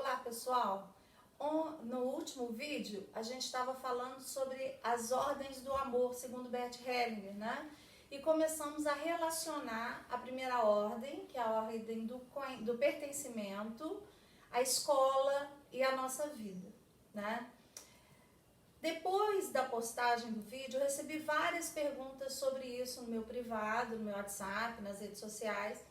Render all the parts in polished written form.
Olá pessoal, no último vídeo a gente estava falando sobre as ordens do amor segundo Bert Hellinger, né? E começamos a relacionar a primeira ordem, que é a ordem do pertencimento, a escola e a nossa vida, né? Depois da postagem do vídeo, eu recebi várias perguntas sobre isso no meu privado, no meu WhatsApp, nas redes sociais.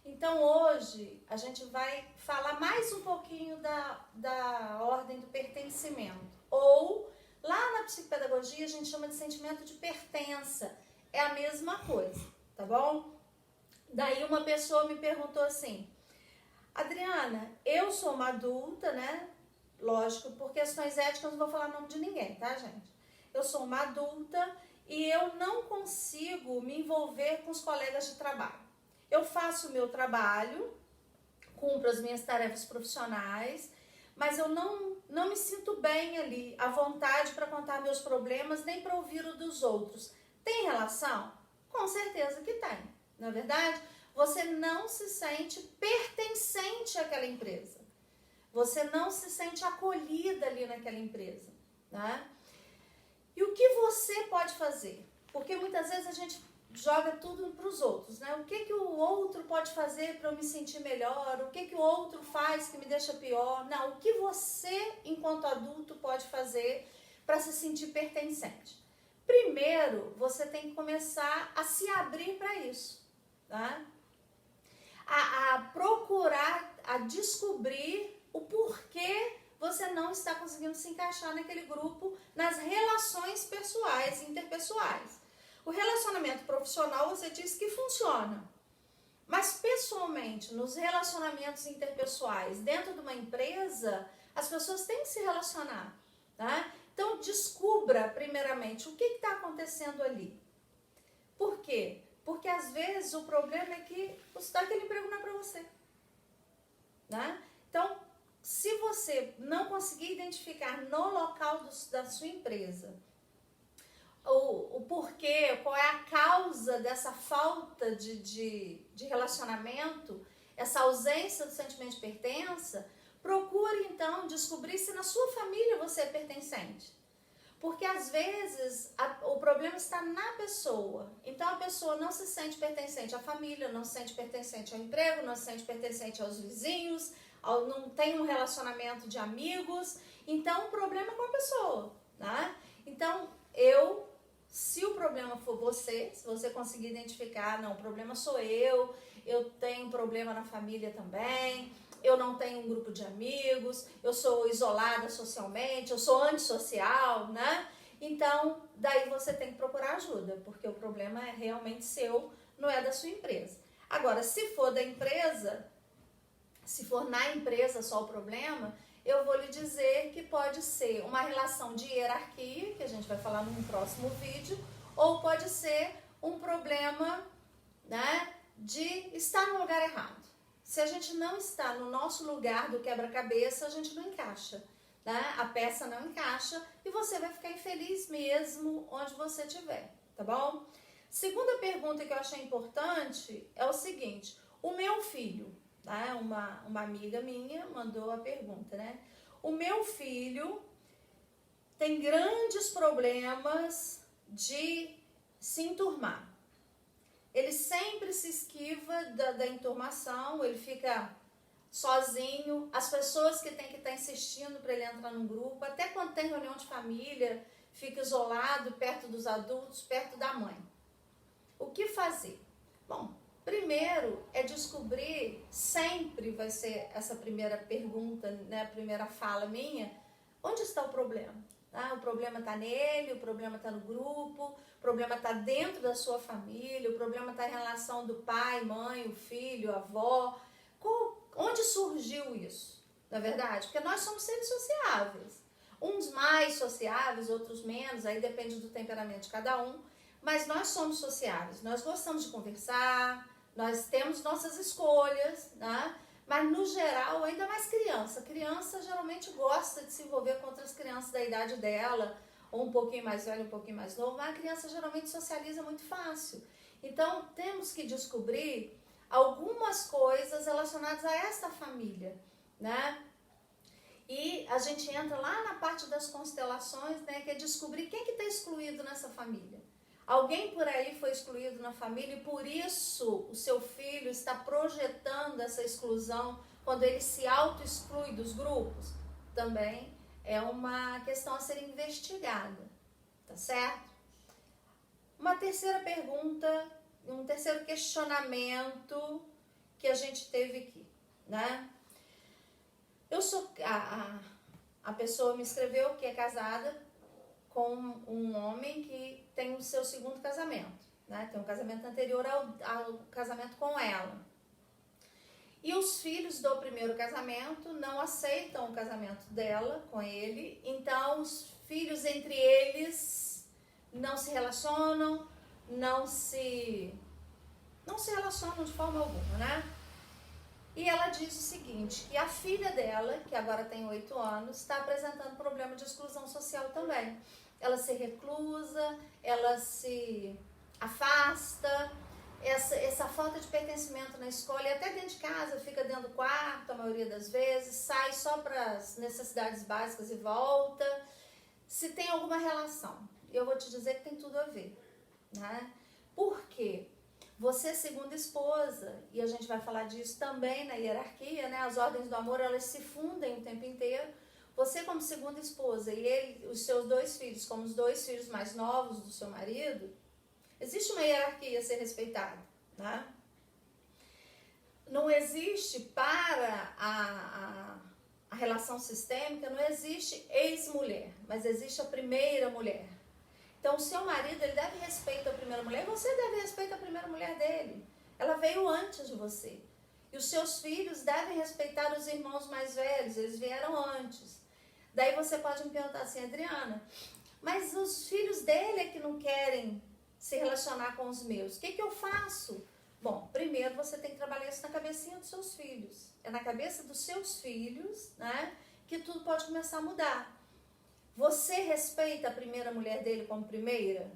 Então hoje a gente vai falar mais um pouquinho da ordem do pertencimento. Ou, lá na psicopedagogia a gente chama de sentimento de pertença. É a mesma coisa, tá bom? Daí uma pessoa me perguntou assim: Adriana, eu sou uma adulta, né? Lógico, por questões éticas eu não vou falar o nome de ninguém, tá, gente? Eu sou uma adulta e eu não consigo me envolver com os colegas de trabalho. Eu faço o meu trabalho, cumpro as minhas tarefas profissionais, mas eu não me sinto bem ali, à vontade para contar meus problemas, nem para ouvir o dos outros. Tem relação? Com certeza que tem. Na verdade, você não se sente pertencente àquela empresa. Você não se sente acolhida ali naquela empresa, né? E o que você pode fazer? Porque muitas vezes a gente joga tudo para os outros, né? O que o outro pode fazer para eu me sentir melhor? O que o outro faz que me deixa pior? Não, o que você, enquanto adulto, pode fazer para se sentir pertencente? Primeiro, você tem que começar a se abrir para isso, tá? A procurar, a descobrir o porquê você não está conseguindo se encaixar naquele grupo, nas relações pessoais e interpessoais. O relacionamento profissional você diz que funciona, mas pessoalmente, nos relacionamentos interpessoais, dentro de uma empresa, as pessoas têm que se relacionar, tá? Então descubra primeiramente o que está acontecendo ali. Por quê? Porque às vezes o problema é que aquele emprego não é para você, né? Então, se você não conseguir identificar no local da sua empresa o porquê, qual é a causa dessa falta de relacionamento, essa ausência do sentimento de pertença, procure então descobrir se na sua família você é pertencente. Porque às vezes o problema está na pessoa. Então a pessoa não se sente pertencente à família, não se sente pertencente ao emprego, não se sente pertencente aos vizinhos, não tem um relacionamento de amigos. Então o problema é com a pessoa, né? Então se o problema for você, se você conseguir identificar, não, o problema sou eu tenho um problema na família também, eu não tenho um grupo de amigos, eu sou isolada socialmente, eu sou antissocial, né? Então, daí você tem que procurar ajuda, porque o problema é realmente seu, não é da sua empresa. Agora, se for da empresa, se for na empresa só o problema, eu vou lhe dizer que pode ser uma relação de hierarquia, que a gente vai falar num próximo vídeo, ou pode ser um problema, né, de estar no lugar errado. Se a gente não está no nosso lugar do quebra-cabeça, a gente não encaixa, né? A peça não encaixa e você vai ficar infeliz mesmo onde você estiver, tá bom? Segunda pergunta que eu achei importante é o seguinte: o meu filho, né? Uma amiga minha mandou a pergunta, né? O meu filho tem grandes problemas de se enturmar. Ele sempre se esquiva da enturmação, ele fica sozinho, as pessoas que tem que estar insistindo para ele entrar num grupo, até quando tem reunião de família, fica isolado, perto dos adultos, perto da mãe. O que fazer? Bom, primeiro é descobrir, sempre vai ser essa primeira pergunta, né, a primeira fala minha, onde está o problema? O problema está nele, o problema está no grupo, o problema está dentro da sua família, o problema está em relação do pai, mãe, o filho, a avó. Onde surgiu isso? Na verdade, porque nós somos seres sociáveis. Uns mais sociáveis, outros menos, aí depende do temperamento de cada um. Mas nós somos sociáveis, nós gostamos de conversar, nós temos nossas escolhas, né? Mas no geral, ainda mais criança. Criança geralmente gosta de se envolver com outras crianças da idade dela, ou um pouquinho mais velho, um pouquinho mais novo, mas a criança geralmente socializa muito fácil. Então, temos que descobrir algumas coisas relacionadas a esta família, né? E a gente entra lá na parte das constelações, né, que é descobrir quem que está excluído nessa família. Alguém por aí foi excluído na família e por isso o seu filho está projetando essa exclusão quando ele se auto-exclui dos grupos. Também é uma questão a ser investigada, tá certo? Uma terceira pergunta, um terceiro questionamento que a gente teve aqui, né? A pessoa me escreveu que é casada com um homem que tem o seu segundo casamento, né? Tem um casamento anterior ao casamento com ela. E os filhos do primeiro casamento não aceitam o casamento dela com ele, então os filhos entre eles não se relacionam, não se relacionam de forma alguma, né? E ela diz o seguinte, que a filha dela, que agora tem 8 anos, está apresentando problema de exclusão social também. Ela se reclusa, ela se afasta, essa falta de pertencimento na escola e até dentro de casa, fica dentro do quarto a maioria das vezes, sai só para as necessidades básicas e volta. Se tem alguma relação, eu vou te dizer que tem tudo a ver, né? Por quê? Você, segunda esposa, e a gente vai falar disso também na hierarquia, né? As ordens do amor, elas se fundem o tempo inteiro. Você, como segunda esposa, e ele, os seus 2 filhos, como os 2 filhos mais novos do seu marido, existe uma hierarquia a ser respeitada, né? Não existe para a relação sistêmica, não existe ex-mulher, mas existe a primeira mulher. Então, o seu marido, ele deve respeito à primeira mulher, e você deve respeito à primeira mulher dele. Ela veio antes de você. E os seus filhos devem respeitar os irmãos mais velhos, eles vieram antes. Daí você pode me perguntar assim, Adriana, mas os filhos dele é que não querem se relacionar com os meus. O que eu faço? Bom, primeiro você tem que trabalhar isso na cabecinha dos seus filhos. É na cabeça dos seus filhos, né, que tudo pode começar a mudar. Você respeita a primeira mulher dele como primeira?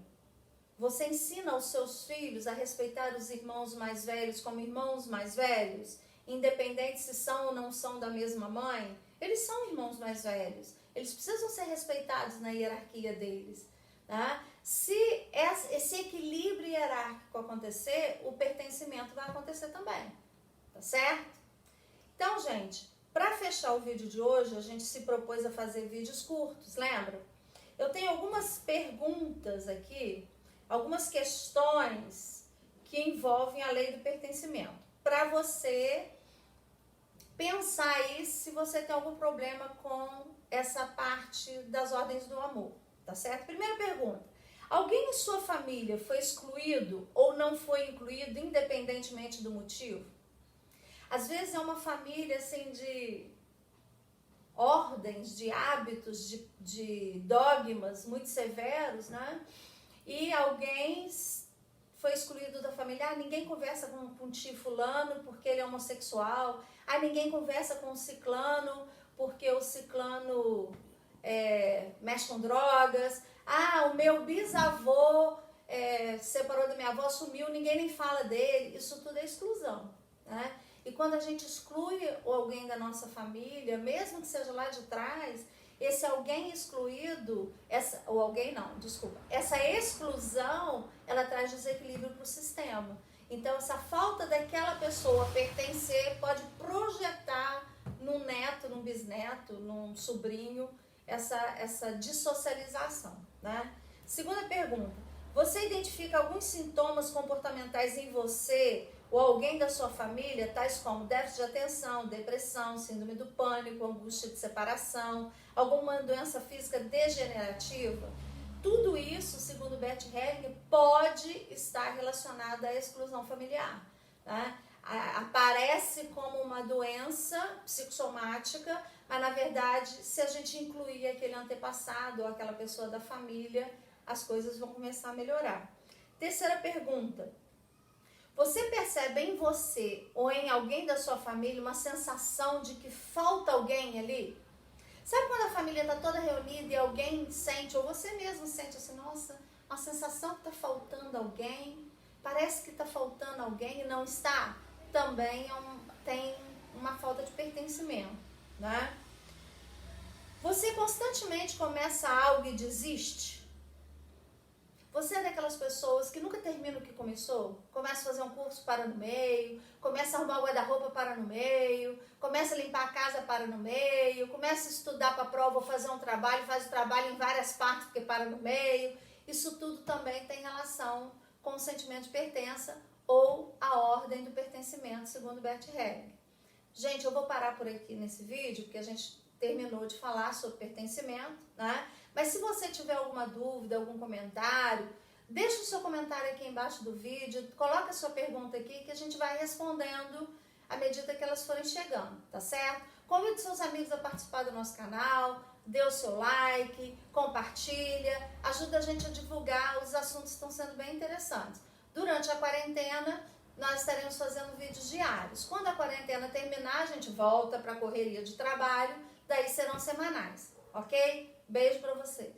Você ensina os seus filhos a respeitar os irmãos mais velhos como irmãos mais velhos? Independente se são ou não são da mesma mãe? Eles são irmãos mais velhos. Eles precisam ser respeitados na hierarquia deles. Tá? Se esse equilíbrio hierárquico acontecer, o pertencimento vai acontecer também. Tá certo? Então, gente, para fechar o vídeo de hoje, a gente se propôs a fazer vídeos curtos, lembra? Eu tenho algumas perguntas aqui, algumas questões que envolvem a lei do pertencimento. Para você pensar aí se você tem algum problema com essa parte das ordens do amor, tá certo? Primeira pergunta, alguém em sua família foi excluído ou não foi incluído independentemente do motivo? Às vezes é uma família assim de ordens, de hábitos, de dogmas muito severos, né? E alguém foi excluído da família. Ah, ninguém conversa com o tio fulano porque ele é homossexual. Ah, ninguém conversa com o ciclano porque o ciclano mexe com drogas. Ah, o meu bisavô separou da minha avó, sumiu, ninguém nem fala dele. Isso tudo é exclusão, né? E quando a gente exclui alguém da nossa família, mesmo que seja lá de trás, esse alguém excluído, essa exclusão, ela traz desequilíbrio para o sistema. Então, essa falta daquela pessoa pertencer pode projetar num neto, num bisneto, num sobrinho, essa dissocialização, né? Segunda pergunta, você identifica alguns sintomas comportamentais em você ou alguém da sua família, tais como déficit de atenção, depressão, síndrome do pânico, angústia de separação, alguma doença física degenerativa? Tudo isso, segundo Bert Hellinger, pode estar relacionado à exclusão familiar, né? Aparece como uma doença psicossomática, mas na verdade, se a gente incluir aquele antepassado ou aquela pessoa da família, as coisas vão começar a melhorar. Terceira pergunta. Você percebe em você ou em alguém da sua família uma sensação de que falta alguém ali? Sabe quando a família está toda reunida e alguém sente, ou você mesmo sente assim, nossa, uma sensação que está faltando alguém, parece que está faltando alguém e não está? Também tem uma falta de pertencimento, né? Você constantemente começa algo e desiste? Você é daquelas pessoas que nunca termina o que começou? Começa a fazer um curso, para no meio, começa a arrumar o guarda-roupa, para no meio, começa a limpar a casa, para no meio, começa a estudar para a prova ou fazer um trabalho, faz o trabalho em várias partes porque para no meio. Isso tudo também tem relação com o sentimento de pertença ou a ordem do pertencimento, segundo Bert Hellinger. Gente, eu vou parar por aqui nesse vídeo, porque a gente terminou de falar sobre pertencimento, né? Mas se você tiver alguma dúvida, algum comentário, deixa o seu comentário aqui embaixo do vídeo, coloca a sua pergunta aqui que a gente vai respondendo à medida que elas forem chegando, tá certo? Convide seus amigos a participar do nosso canal, dê o seu like, compartilha, ajuda a gente a divulgar, os assuntos estão sendo bem interessantes. Durante a quarentena, nós estaremos fazendo vídeos diários. Quando a quarentena terminar, a gente volta para a correria de trabalho, daí serão semanais, ok? Beijo para vocês.